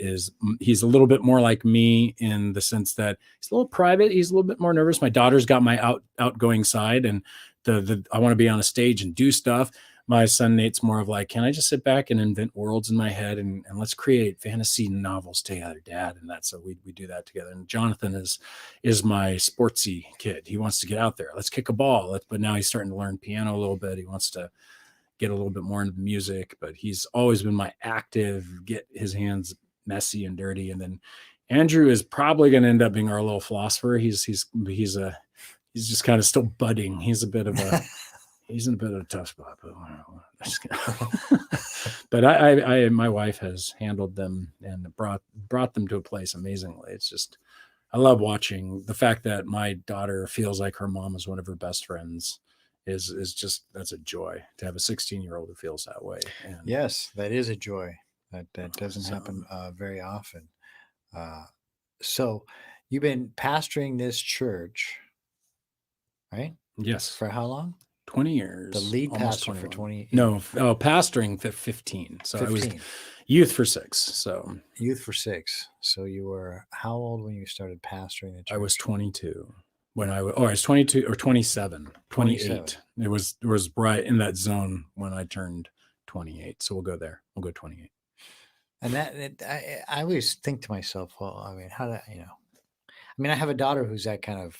he's a little bit more like me in the sense that he's a little private. He's a little bit more nervous. My daughter's got my outgoing side, and I want to be on a stage and do stuff. My son Nate's more of like, can I just sit back and invent worlds in my head and let's create fantasy novels together, Dad? And that's so we do that together. And Jonathan is my sportsy kid. He wants to get out there. Let's kick a ball. But now he's starting to learn piano a little bit. He wants to get a little bit more into music, but he's always been my active, get his hands messy and dirty. And then Andrew is probably going to end up being our little philosopher. He's just kind of still budding. He's in a bit of a tough spot, but my wife has handled them and brought them to a place amazingly. It's just, I love watching the fact that my daughter feels like her mom is one of her best friends. Is just, that's a joy to have a 16-year-old who feels that way. And yes, that is a joy. That doesn't happen very often. So you've been pastoring this church, right? Yes. For how long? 20 years. The lead pastor for 20. No, pastoring for 15. So 15. I was youth for 6. So youth for 6. So you were how old when you started pastoring the church? I was 22. when I was 22 or 27, 27. 28. It was right in that zone when I turned 28. So we'll go there. We'll go 28. And I always think to myself, well, I mean, how do I mean, I have a daughter who's that kind of,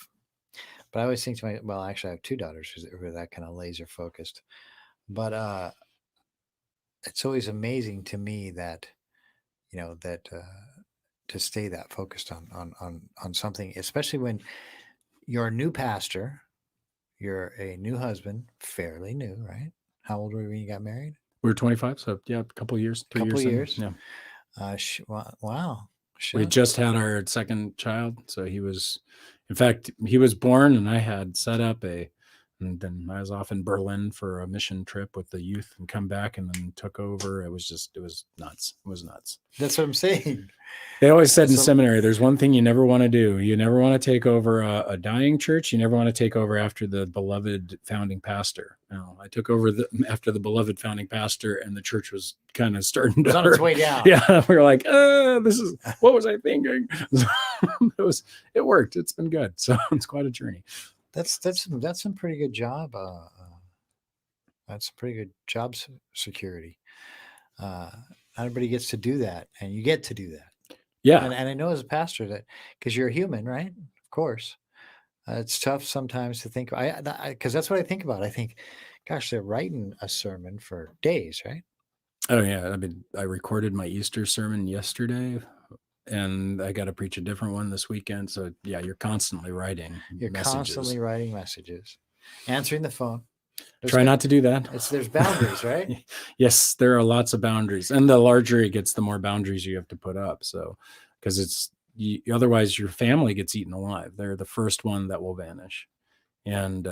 but I always think to well, actually, I have two daughters who are that kind of laser focused. But it's always amazing to me that that to stay that focused on something, especially when you're a new pastor, you're a new husband, fairly new, right? How old were you when you got married? We were 25. So yeah, a couple years, 3 years. Years. Yeah. Wow. We Sure. just had our second child. So in fact, he was born and I had set up and then I was off in Berlin for a mission trip with the youth and come back and then took over. It was nuts. It was nuts. That's what I'm saying. They always said in seminary, there's one thing you never want to do. You never want to take over a dying church. You never want to take over after the beloved founding pastor. No, I took over after the beloved founding pastor, and the church was kind of starting to on its way down. Yeah, we were like, what was I thinking? It worked. It's been good. So it's quite a journey. That's some pretty good job. That's pretty good job security. Not everybody gets to do that, and you get to do that. Yeah. And I know as a pastor that, because you're a human, right? Of course. It's tough sometimes to think, because that's what I think about. I think, gosh, they're writing a sermon for days, right? Oh, yeah. I mean, I recorded my Easter sermon yesterday, and I got to preach a different one this weekend. So, yeah, you're constantly writing constantly writing messages, answering the phone. Try not to do that. There's boundaries, right? Yes, there are lots of boundaries, and the larger it gets, the more boundaries you have to put up. So, because otherwise your family gets eaten alive. They're the first one that will vanish, and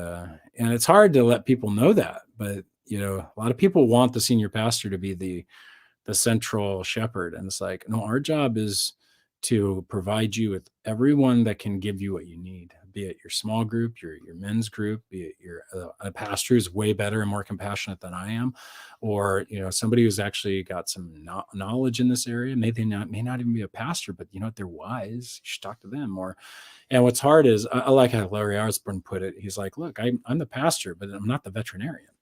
it's hard to let people know that. But a lot of people want the senior pastor to be the central shepherd, and it's like, no, our job is to provide you with everyone that can give you what you need, be it your small group, your men's group, be it your a pastor who's way better and more compassionate than I am, or somebody who's actually got some knowledge in this area. May not even be a pastor, but they're wise. You should talk to them more. And what's hard is, I like how Larry Osborne put it. He's like, look, I'm the pastor, but I'm not the veterinarian.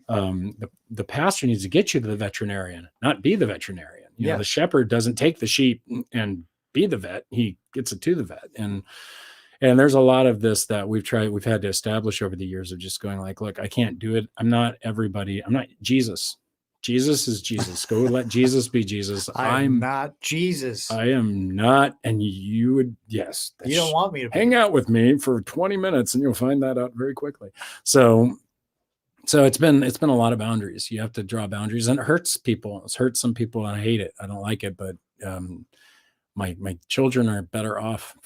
The pastor needs to get you to the veterinarian, not be the veterinarian. The shepherd doesn't take the sheep and be the vet. He gets it to the vet. And there's a lot of this that we've had to establish over the years of just going like, look, I can't do it. I'm not everybody. I'm not Jesus. Jesus is Jesus. Go let Jesus be Jesus. I'm not Jesus. I am not. And you would, yes. You don't want me to hang out with me for 20 minutes and you'll find that out very quickly. So it's been a lot of boundaries. You have to draw boundaries, and it hurts people. It's hurt some people, and I hate it. I don't like it, but my children are better off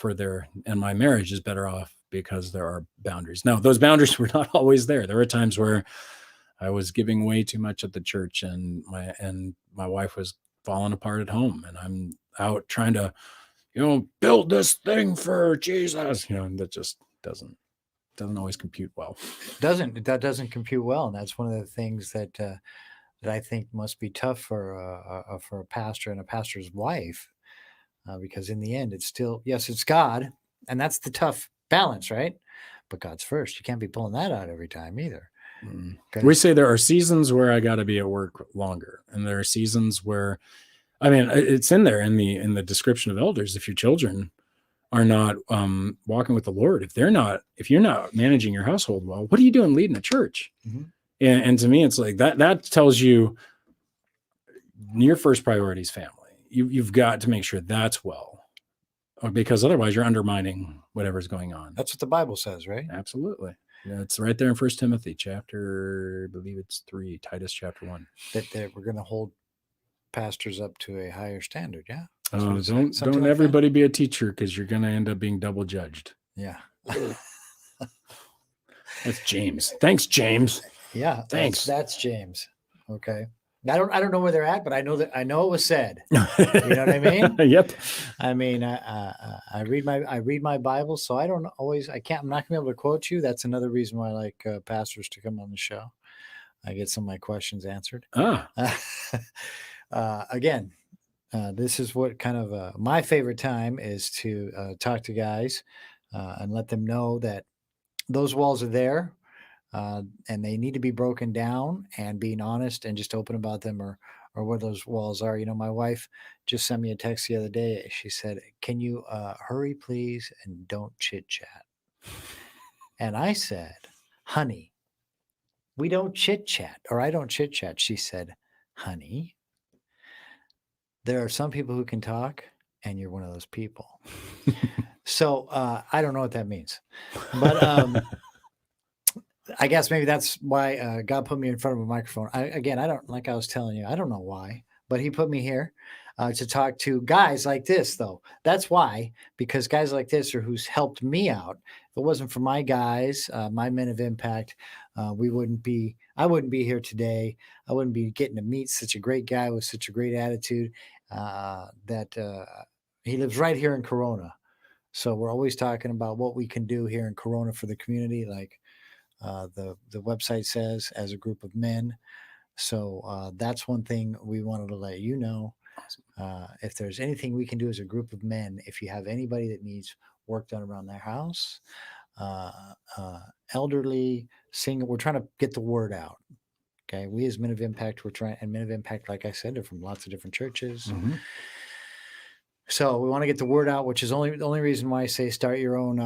and my marriage is better off because there are boundaries. Now, those boundaries were not always there. There were times where I was giving way too much at the church, and my wife was falling apart at home, and I'm out trying to, build this thing for Jesus. That just doesn't always compute well. That doesn't compute well, and that's one of the things that I think must be tough for a pastor and a pastor's wife, because in the end, it's still, yes, it's God, and that's the tough balance, right? But God's first. You can't be pulling that out every time either. We say there are seasons where I got to be at work longer, and there are seasons where, I mean, it's in there in the description of elders. If your children are not walking with the Lord, if you're not managing your household well, what are you doing leading a church? Mm-hmm. And to me, it's like that tells you your first priority is family. You've got to make sure that's well, because otherwise you're undermining whatever's going on. That's what the Bible says, right? Absolutely. Yeah, it's right there in 1 Timothy chapter, I believe it's 3, Titus chapter 1. That we're going to hold pastors up to a higher standard. Yeah. Don't everybody be a teacher, because you're going to end up being double judged. Yeah. That's James. Thanks, James. Yeah. Thanks. That's James. Okay. I don't know where they're at, but I know it was said. You know what I mean? Yep. I mean, I read my Bible, so I'm not going to be able to quote you. That's another reason why I like pastors to come on the show. I get some of my questions answered. Again, this is what kind of my favorite time is to talk to guys and let them know that those walls are there, and they need to be broken down, and being honest and just open about them, or where those walls are. My wife just sent me a text the other day. She said, "Can you hurry, please, and don't chit chat?" And I said, "Honey, we don't chit chat, or I don't chit chat." She said, "Honey, there are some people who can talk, and you're one of those people." So I don't know what that means, but I guess maybe that's why God put me in front of a microphone. Again, I don't, like I was telling you, I don't know why, but He put me here to talk to guys like this, though. That's why, because guys like this are who's helped me out. If it wasn't for my guys, my men of impact, I wouldn't be here today. I wouldn't be getting to meet such a great guy with such a great attitude. That he lives right here in Corona. So we're always talking about what we can do here in Corona for the community, like the website says, as a group of men. So that's one thing we wanted to let you know. If there's anything we can do as a group of men, if you have anybody that needs work done around their house, uh, elderly, single, we're trying to get the word out. Okay, we as Men of Impact, and Men of Impact, like I said, are from lots of different churches. Mhm. So we want to get the word out, which is the only reason why I say start your own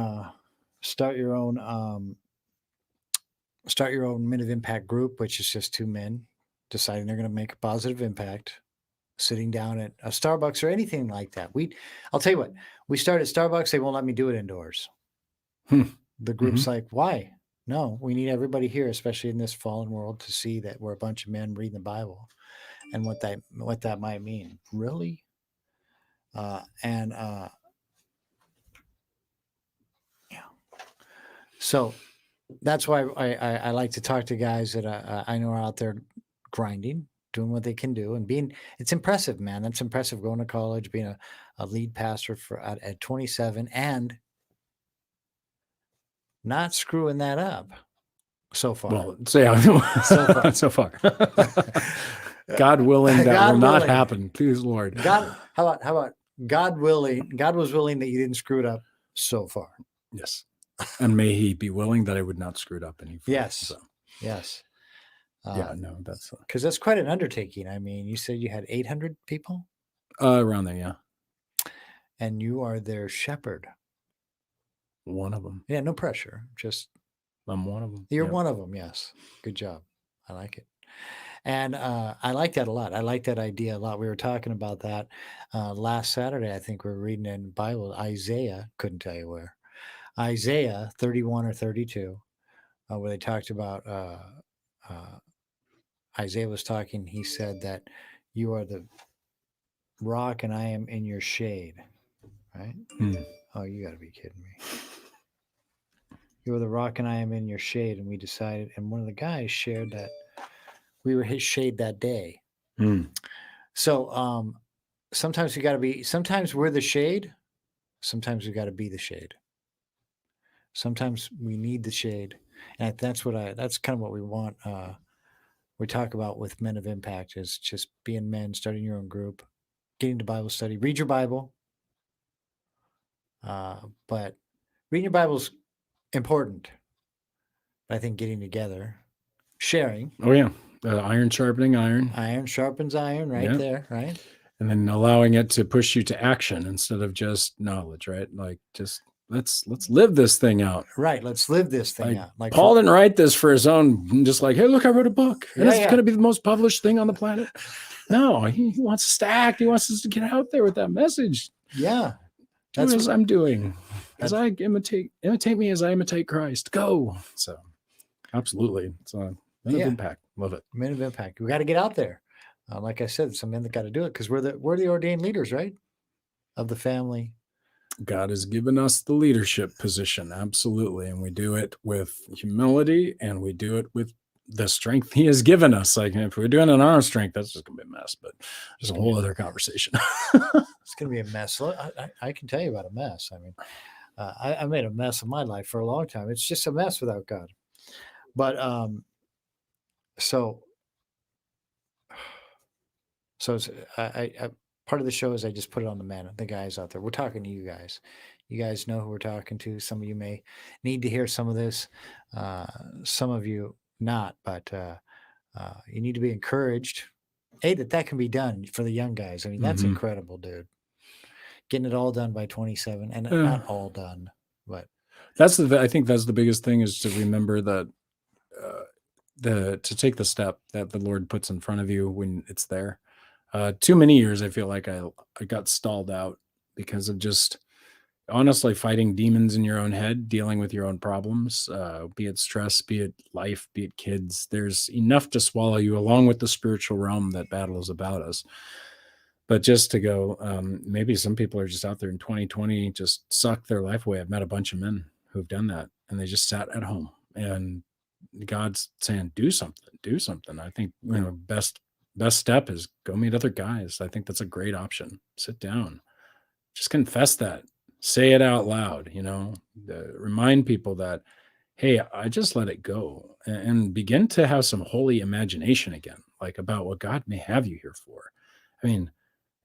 Men of Impact group, which is just two men deciding they're going to make a positive impact, sitting down at a Starbucks or anything like that. I'll tell you what, we start at Starbucks. They won't let me do it indoors. The group's like, why? No, we need everybody here, especially in this fallen world, to see that we're a bunch of men reading the Bible and what that might mean. Really? Yeah. So that's why I like to talk to guys that I know are out there grinding, doing what they can do, and it's impressive, man. That's impressive, going to college, being a lead pastor at 27, and not screwing that up so far. Well, so yeah, so far. God willing, that God will not willing. happen. Please, Lord. How about God willing? God was willing that you didn't screw it up so far. Yes. And may He be willing that I would not screw it up any further. Yes. So. Yes. Yeah, no, that's because that's quite an undertaking. I mean, you said you had 800 people around there, yeah. And you are their shepherd. One of them. Yeah, no pressure. Just I'm one of them. You're one of them. Yes, good job. I like it. And I like that a lot. I like that idea a lot. We were talking about that last Saturday. I think we were reading in the Bible, Isaiah, couldn't tell you where, Isaiah 31 or 32, where they talked about, Isaiah was talking, he said that you are the rock and I am in your shade, right? Oh, you got to be kidding me. You are the rock and I am in your shade. And we decided, and one of the guys shared that we were his shade that day. So sometimes sometimes we're the shade. Sometimes we got to be the shade. Sometimes we need the shade. And that's kind of what we want. We talk about with Men of Impact is just being men, starting your own group, getting to Bible study, read your Bible. But reading your Bible is important. I think getting together, sharing. Oh yeah, iron sharpening iron. Iron sharpens iron, right there, right? And then allowing it to push you to action instead of just knowledge, right? Like just let's live this thing out. Right, let's live this thing out. Like Paul didn't write this for his own, just like, hey, look, I wrote a book, and it's going to be the most published thing on the planet. No, he wants us to act. He wants us to get out there with that message. Yeah, that's what I'm doing. As I imitate me as I imitate Christ. Go. So, absolutely, it's Men of Impact. Love it. Men of Impact. We got to get out there. Like I said, some men that got to do it because we're the ordained leaders, right, of the family. God has given us the leadership position, absolutely, and we do it with humility, and we do it with the strength He has given us. Like if we're doing it on our strength, that's just gonna be a mess. But there's a whole other conversation. It's gonna be a mess. I can tell you about a mess. I mean, I made a mess of my life for a long time. It's just a mess without God. But so it's, part of the show is I just put it on the guys out there. We're talking to you guys. You guys know who we're talking to. Some of you may need to hear some of this. Some of you not, but you need to be encouraged. A, that can be done for the young guys. I mean, that's Mhm. incredible, dude. Getting it all done by 27, and Uh, not all done, but I think that's the biggest thing, is to remember that uh, to take the step that the Lord puts in front of you when it's there. Too many years, I feel like I got stalled out because of just honestly fighting demons in your own head, dealing with your own problems, be it stress, be it life, be it kids. There's enough to swallow you, along with the spiritual realm that battles about us. But just to go, maybe some people are just out there in 2020, just suck their life away. I've met a bunch of men who've done that, and they just sat at home, and God's saying, do something, do something. I think, best step is go meet other guys. I think that's a great option. Sit down, just confess that, say it out loud, remind people that, hey, I just let it go, and begin to have some holy imagination again, like about what God may have you here for. I mean,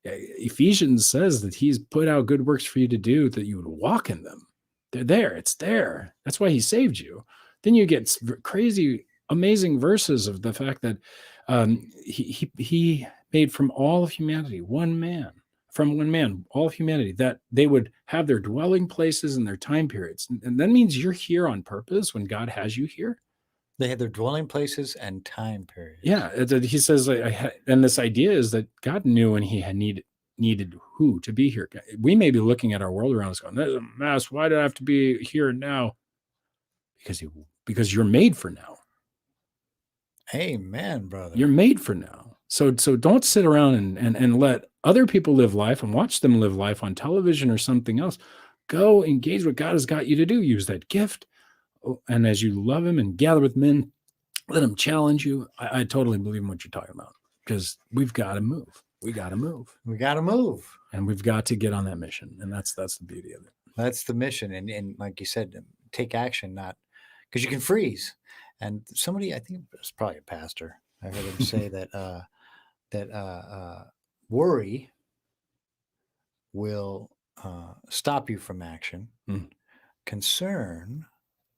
Ephesians says that he's put out good works for you to do, that you would walk in them. They're there. It's there. That's why he saved you. Then you get crazy, amazing verses of the fact that he made from all of humanity from one man, all of humanity, that they would have their dwelling places and their time periods. And that means you're here on purpose when God has you here. they had their dwelling places and time periods. Yeah, he says, and this idea is that God knew when he had needed who to be here. We may be looking at our world around us going, "There's a mess. Why do I have to be here now?" Because you're made for now. Amen, brother. You're made for now. So don't sit around and let other people live life and watch them live life on television or something else. Go engage what God has got you to do. Use that gift, and as you love Him and gather with men, let Him challenge you. I totally believe in what you're talking about, because we've got to move. We got to move. We got to move. And we've got to get on that mission. And that's the beauty of it. That's the mission. And like you said, take action, not because you can freeze. And somebody, I think it's probably a pastor, I heard him say that worry will stop you from action. Mm. Concern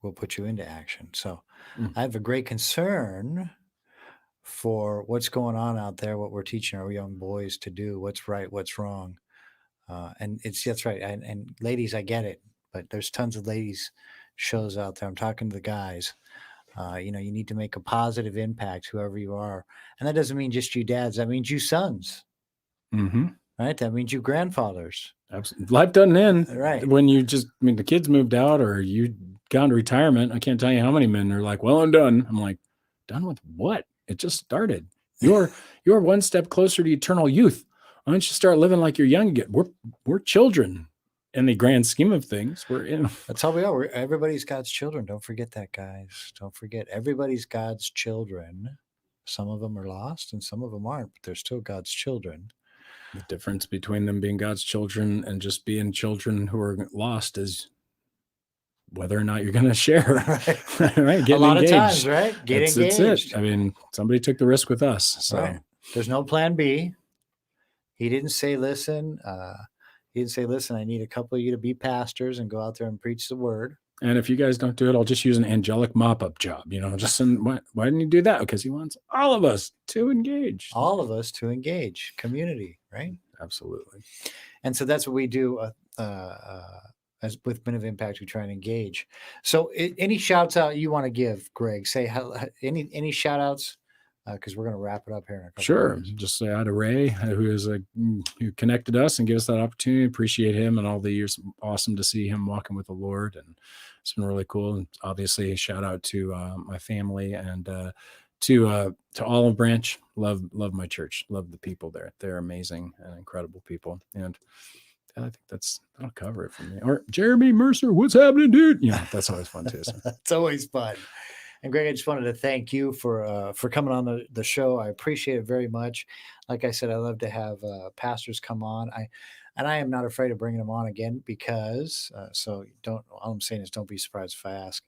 will put you into action. So Mm. I have a great concern for what's going on out there, what we're teaching our young boys to do, what's right, what's wrong. And that's right. And ladies, I get it, but there's tons of ladies shows out there. I'm talking to the guys. You need to make a positive impact, whoever you are. And that doesn't mean just you dads. That means you sons, Mm-hmm. right? That means you grandfathers. Absolutely. Life doesn't end Right. when the kids moved out or you got into retirement. I can't tell you how many men are like, well, I'm done. I'm like, done with what? It just started. You're one step closer to eternal youth. Why don't you start living like you're young again? We're children in the grand scheme of things. That's how we are. Everybody's God's children. Don't forget that, guys. Don't forget. Everybody's God's children. Some of them are lost and some of them aren't, but they're still God's children. The difference between them being God's children and just being children who are lost is whether or not you're going to share. Right. Right? A lot engaged. of times, right? Get engaged. That's it. I mean, somebody took the risk with us. So right. There's no plan B. He didn't say, listen, I need a couple of you to be pastors and go out there and preach the word. And if you guys don't do it, I'll just use an angelic mop-up job. Just send, why didn't you do that? Because he wants all of us to engage. All of us to engage. Community, right? Absolutely. And so that's what we do as with Men of Impact. We try and engage. So any shouts out you want to give, Greg? Say any shout outs? Because we're going to wrap it up here in a couple Sure. of minutes. Just say hi to Ray, who connected us and gave us that opportunity. Appreciate him and all the years. Awesome to see him walking with the Lord, and it's been really cool. And obviously, a shout out to my family and to Olive Branch. Love my church. Love the people there. They're amazing and incredible people. And I think that'll cover it for me. Or Jeremy Mercer, what's happening, dude? That's always fun too. So. It's always fun. And Greg, I just wanted to thank you for coming on the show. I appreciate it very much. Like I said, I love to have pastors come on. And I am not afraid of bringing them on again because, so don't, all I'm saying is don't be surprised if I ask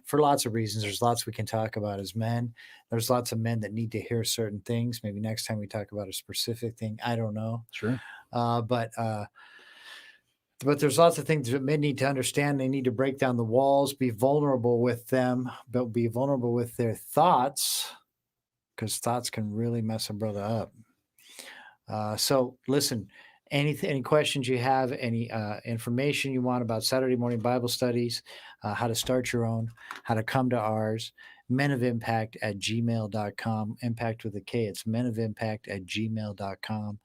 for lots of reasons. There's lots we can talk about as men. There's lots of men that need to hear certain things. Maybe next time we talk about a specific thing. I don't know. Sure. But there's lots of things that men need to understand. They need to break down the walls, be vulnerable with them, but be vulnerable with their thoughts, because thoughts can really mess a brother up. So listen, any questions you have, any information you want about Saturday morning Bible studies, how to start your own, how to come to ours, menofimpact@gmail.com. Impact with a K. It's menofimpact@gmail.com.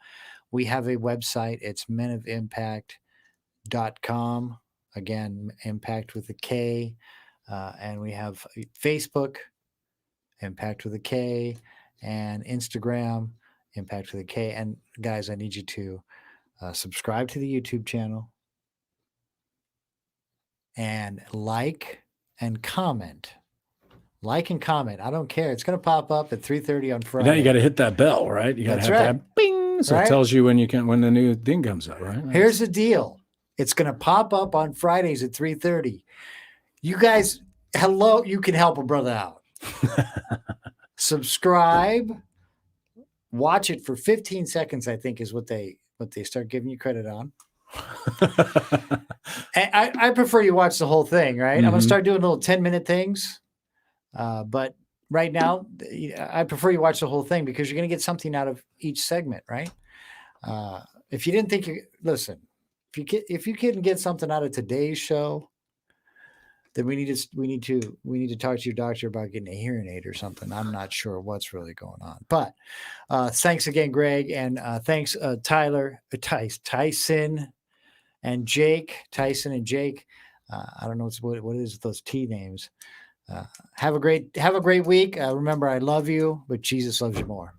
We have a website. It's menofimpact.com. Again, impact with a K. And we have Facebook, Impact with a K, and Instagram, Impact with a K. And guys, I need you to subscribe to the YouTube channel and like and comment. Like and comment. I don't care. It's going to pop up at 3:30 on Friday. Now you got to hit that bell, right? You got to That's have right. that bing, so Right? it tells you when the new thing comes up, right? Here's the deal. It's going to pop up on Fridays at 3:30. You guys, hello, you can help a brother out. Subscribe. Watch it for 15 seconds, I think, is what they start giving you credit on. And I prefer you watch the whole thing, right? I'm going to start doing little 10-minute things. But right now, I prefer you watch the whole thing because you're going to get something out of each segment, right? If you didn't think listen, if you couldn't get something out of today's show, then we need to talk to your doctor about getting a hearing aid or something. I'm not sure what's really going on. But thanks again, Greg, and thanks Tyler, Tyson, and Jake. Tyson and Jake. I don't know what is those T names. Have a great week. Remember, I love you, but Jesus loves you more.